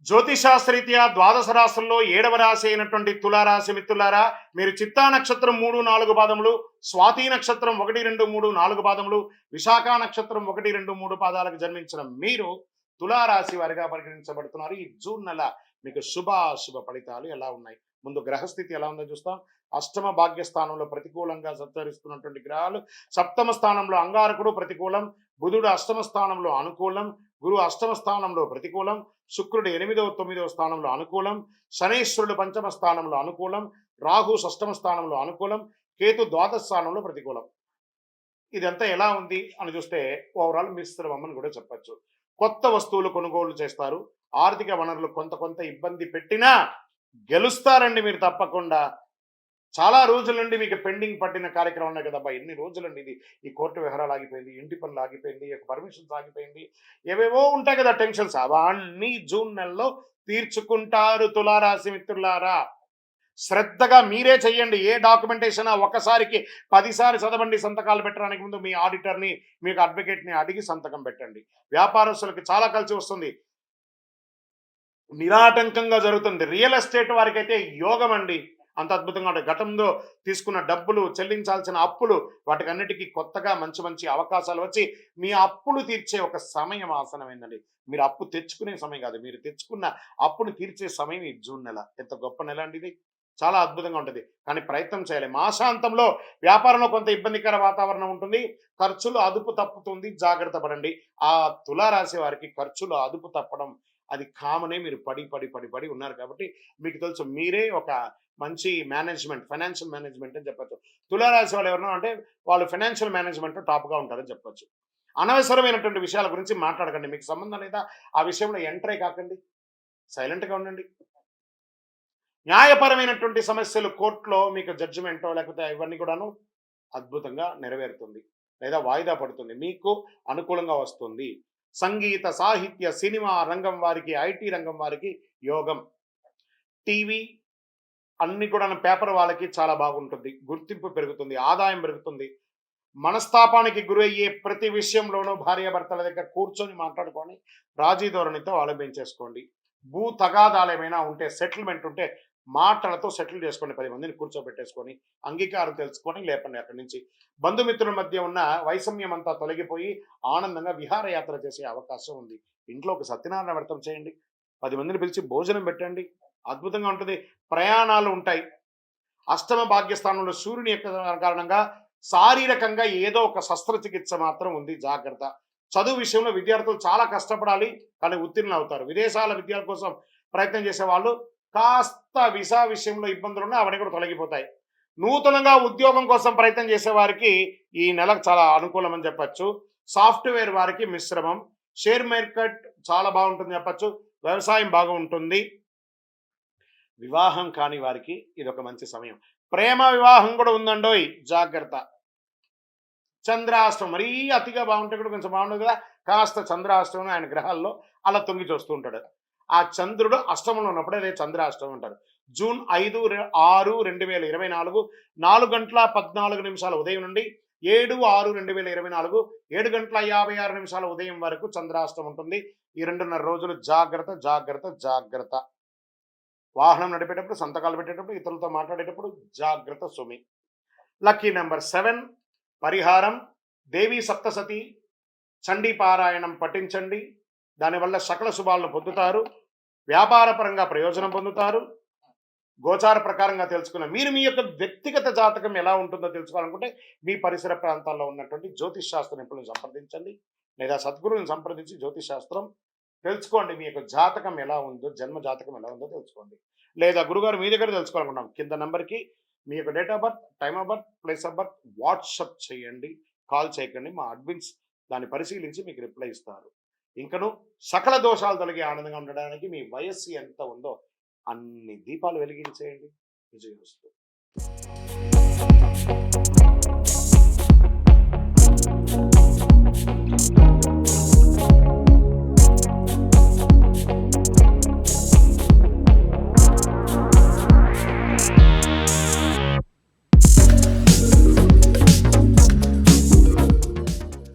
జ్యోతిషాస్త్రరీత్యా ద్వాదశ రాశుల్లో 7వ రాశి అయినటువంటి తులారాశి మిత్రులారా, మీరు చిత్తా నక్షత్రం 3, 4 పాదములు, స్వాతి నక్షత్రం 1, 2, 3, 4 పాదములు, విశాఖ నక్షత్రం 1, 2, 3 పాదాలకు జన్మించిన మీరు తులారాశి వారిగా పరిగణించబడుతున్నారు. ఈ జూన్ నెల మీకు శుభాశుభ ఫలితాలు ఎలా ఉన్నాయి? ముందు గ్రహస్థితి ఎలా ఉందో చూస్తాం. అష్టమ భాగ్యస్థానంలో ప్రతికూలంగా సంచరిస్తున్నటువంటి గ్రహాలు, సప్తమ స్థానంలో అంగారకుడు ప్రతికూలం, బుధుడు అష్టమ స్థానంలో అనుకూలం, గురు అష్టమ స్థానంలో ప్రతికూలం, శుక్రుడు 8వ 9వ స్థానంలో అనుకూలం, శనేశ్వరుడు పంచమ స్థానంలో అనుకూలం, రాహు షష్టమ స్థానంలో అనుకూలం, కేతు ద్వాదశ స్థానంలో ప్రతికూలం. ఇదంతా ఎలా ఉంది అని చూస్తే ఓవరాల్ మిశ్రమం అని కూడా చెప్పచ్చు. కొత్త వస్తువులు కొనుగోలు చేస్తారు. ఆర్థిక వనరులు కొంత ఇబ్బంది పెట్టినా గెలుస్తారండి మీరు తప్పకుండా. చాలా రోజుల నుండి మీకు పెండింగ్ పట్టిన కార్యక్రమం ఉన్నాయి కదబ్బా, ఎన్ని రోజులండి ఇది, ఈ కోర్టు వ్యవహారాలు ఆగిపోయింది, ఇంటి పనులు ఆగిపోయింది, పర్మిషన్స్ ఆగిపోయింది, ఏవేవో ఉంటాయి కదా టెన్షన్స్, అవన్నీ జూన్ నెలలో తీర్చుకుంటారు తులారాశి మిత్రులారా. శ్రద్ధగా మీరే చెయ్యండి. ఏ డాక్యుమెంటేషన్ ఒకసారికి 10 సార్లు చదవండి. సంతకాలు పెట్టడానికి ముందు మీ ఆడిటర్ని, మీకు అడ్వకేట్ని అడిగి సంతకం పెట్టండి. వ్యాపారస్తులకి చాలా కలిసి వస్తుంది, నిరాటంకంగా జరుగుతుంది. రియల్ ఎస్టేట్ వారికి అయితే యోగం అండి, అంత అద్భుతంగా ఉంటుంది. గతంలో తీసుకున్న డబ్బులు, చెల్లించాల్సిన అప్పులు, వాటికన్నిటికీ కొత్తగా మంచి అవకాశాలు వచ్చి మీ అప్పులు తీర్చే ఒక సమయం ఆసనమైందండి. మీరు అప్పు తెచ్చుకునే సమయం కాదు, మీరు తెచ్చుకున్న అప్పును తీర్చే సమయం ఈ జూన్ నెల. ఎంత గొప్ప నెల అండి ఇది, చాలా అద్భుతంగా ఉంటుంది. కానీ ప్రయత్నం చేయాలి. మాసాంతంలో వ్యాపారంలో కొంత ఇబ్బందికర వాతావరణం ఉంటుంది, ఖర్చులు అదుపు తప్పుతుంది, జాగ్రత్త పడండి. ఆ తులారాశి వారికి ఖర్చులు అదుపు తప్పడం అది కామనే. మీరు పడి ఉన్నారు కాబట్టి మీకు తెలుసు, మీరే ఒక మంచి మేనేజ్మెంట్, ఫైనాన్షియల్ మేనేజ్మెంట్ అని చెప్పచ్చు. తులారాశి వాళ్ళు ఎవరన్నా అంటే వాళ్ళు ఫైనాన్షియల్ మేనేజ్మెంట్ టాప్గా ఉంటారని చెప్పచ్చు. అనవసరమైనటువంటి విషయాల గురించి మాట్లాడకండి. మీకు సంబంధం లేదా ఆ విషయంలో ఎంటర్ కాకండి, సైలెంట్గా ఉండండి. న్యాయపరమైనటువంటి సమస్యలు కోర్టులో మీకు జడ్జిమెంటో లేకపోతే ఇవన్నీ కూడాను అద్భుతంగా నెరవేరుతుంది, లేదా వాయిదా పడుతుంది, మీకు అనుకూలంగా వస్తుంది. సంగీత, సాహిత్య, సినిమా రంగం వారికి, ఐటీ రంగం వారికి యోగం. టీవీ అన్ని కూడా పేపర్ వాళ్ళకి చాలా బాగుంటుంది, గుర్తింపు పెరుగుతుంది, ఆదాయం పెరుగుతుంది. మనస్తాపానికి గురయ్యే ప్రతి విషయంలోనూ భార్యాభర్తల దగ్గర కూర్చొని మాట్లాడుకొని రాజీ ధోరణితో ఆలంబించేసుకోండి. భూ తగాదాలు ఏమైనా ఉంటే, సెటిల్మెంట్ ఉంటే మాటలతో సెటిల్ చేసుకోండి. 10 మందిని కూర్చోబెట్టేసుకొని అంగీకారం తెలుసుకొని లేపండి అక్కడి నుంచి. బంధుమిత్రుల మధ్య ఉన్న వైషమ్యం అంతా తొలగిపోయి ఆనందంగా విహారయాత్ర చేసే అవకాశం ఉంది. ఇంట్లో ఒక సత్యనారాయణ వ్రతం చేయండి, 10 మందిని పిలిచి భోజనం పెట్టండి, అద్భుతంగా ఉంటుంది. ప్రయాణాలు ఉంటాయి. అష్టమ భాగ్యస్థానంలో సూర్యుని యొక్క కారణంగా శారీరకంగా ఏదో ఒక శస్త్రచికిత్స మాత్రం ఉంది, జాగ్రత్త. చదువు విషయంలో విద్యార్థులు చాలా కష్టపడాలి, కానీ ఉత్తీర్ణులు అవుతారు. విదేశాల విద్యల కోసం ప్రయత్నం చేసేవాళ్ళు కాస్త వీసా విషయంలో ఇబ్బందులు ఉన్నాయి, అవన్నీ కూడా తొలగిపోతాయి. నూతనంగా ఉద్యోగం కోసం ప్రయత్నం చేసే వారికి ఈ నెల చాలా అనుకూలం అని చెప్పచ్చు. సాఫ్ట్వేర్ వారికి మిశ్రమం. షేర్ మార్కెట్ చాలా బాగుంటుంది చెప్పచ్చు. వ్యవసాయం బాగుంటుంది. వివాహం కాని వారికి ఇది ఒక మంచి సమయం. ప్రేమ వివాహం కూడా ఉందండోయ్, జాగ్రత్త. చంద్రాష్టమం మరీ అతిగా బాగుంటే కూడా కొంచెం బాగుండదు కదా, కాస్త చంద్రాష్టమం ఆయన గ్రహాల్లో అలా తొంగి చూస్తూ ఉంటాడు. ఆ చంద్రుడు అష్టమంలో ఉన్నప్పుడు అదే చంద్రాష్టమం అంటారు. జూన్ 5, 6, 2024 4:14 ఉదయం నుండి 7, 6, 2024 7:56 ఉదయం వరకు చంద్రాష్టమం ఉంటుంది. ఈ 2.5 రోజులు జాగ్రత్త. వాహనం నడిపేటప్పుడు, సంతకాలు పెట్టేటప్పుడు, ఇతరులతో మాట్లాడేటప్పుడు జాగ్రత్త సుమి. Lucky number 7. పరిహారం దేవీ సప్తసతి చండీ పారాయణం పఠించండి. దానివల్ల సకల శుభాలను పొందుతారు, వ్యాపారపరంగా ప్రయోజనం పొందుతారు. గోచార ప్రకారంగా తెలుసుకున్న మీరు మీ యొక్క వ్యక్తిగత జాతకం ఎలా ఉంటుందో తెలుసుకోవాలనుకుంటే మీ పరిసర ప్రాంతాల్లో ఉన్నటువంటి జ్యోతిష్ శాస్త్ర నిపుణులను సంప్రదించండి, లేదా సద్గురువుని సంప్రదించి జ్యోతిష్ శాస్త్రం తెలుసుకోండి. మీ యొక్క జాతకం ఎలా ఉందో, జన్మ జాతకం ఎలా ఉందో తెలుసుకోండి. లేదా గురుగారు మీ దగ్గర తెలుసుకోవాలనుకుంటాం, కింద నెంబర్కి మీ యొక్క date of birth, time of birth, place of birth WhatsApp చేయండి, కాల్ చేయకండి. మా అడ్మిన్స్ దాన్ని పరిశీలించి మీకు రిప్లై ఇస్తారు. ఇంకను సకల దోషాలు తొలగి ఆనందంగా ఉండడానికి మీ వయస్సు ఎంత ఉందో అన్ని దీపాలు వెలిగించేయండి. విజయోస్తు.